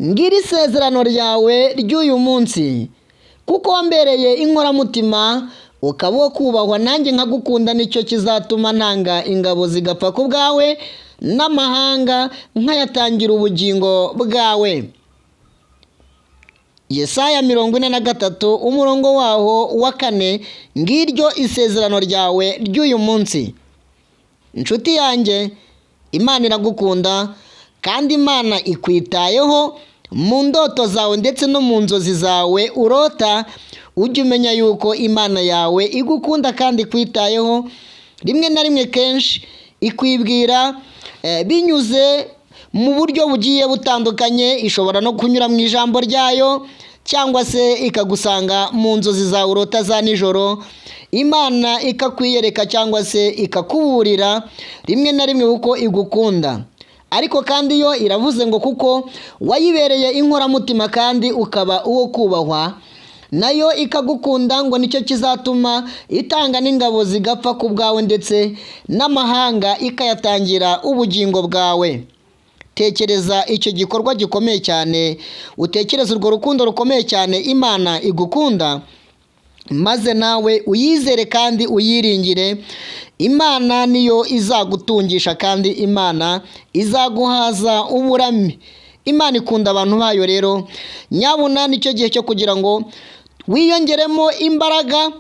ngiri isezerano ryawe ry'uyu munsi, kuko wambereye inkoramutima ukaba uwo kubahwa, nanjye nkagukunda, nicyo kizatuma ntanga ingabo zigapfa ku bwawe, n'amahanga nkayatangira ubugingo bwawe. Yesaya 43 umurongo waho wa 4. Ngiryo isezerano ryawe ry'uyu munsi. Inshuti yanjye, Imana iragukunda kandi Imana ikwitayeho mu ndoto zawe ndetse no mu nzozi zawe urota. Ujye umenya yuko Imana yawe igukunda kandi ikwitayeho. Rimwe na rimwe kenshi ikwibwira binyuze mu buryo bugiye butandukanye. Ishobora no kunyura mu ijambo ryayo, cyangwa se ikagusanga mu nzozi zawe urota za nijoro. Imana ikakwiyereka cyangwa se ikakuburira rimwe na rimwe kuko igukunda. Ariko kandi yo iravuze ngo kuko wayibereye inkoramutima kandi ukaba uwo kubahwa, nayo ikagukunda ngo nicyo kizatuma itanga n'ingabo zigapfa ku bwawe ndetse n'amahanga ikayatangira ubugingo bwawe. Tekereza icyo gikorwa gikomeye cyane, utekereza urwo rukundo rukomeye cyane Imana igukunda, maze nawe uyizere kandi uyiringire. Imana niyo izagutungisha kandi Imana izaguhaza uburame. Imana ikunda abantu bayo rero. Nyabuna nicyo gihe cyo kugira ngo wiyongeremo imbaraga,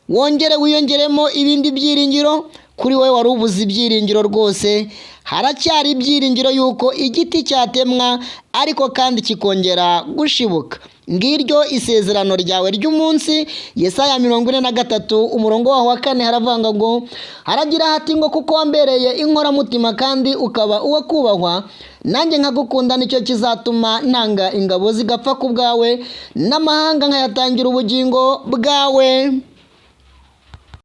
wongere wiyongeremo ibindi byiringiro. Kuri wowe wari ubuze ibyiringiro rwose, haracyari ibyiringiro yuko igiti cyatemwa ariko kandi kikongera gushibuka. Ngiryo isezerano ryawe ry'umunsi. Yesaya 43 umurongo waho wa 4 haravanga ngo, haragira hati ngo kuko wambereye inkoramutima kandi ukaba uwo kubahwa, nanjye nkagukunda, nicyo kizatuma ntanga ingabo zigapfa ku bwawe, n'amahanga nkayatangira ubugingo bwawe.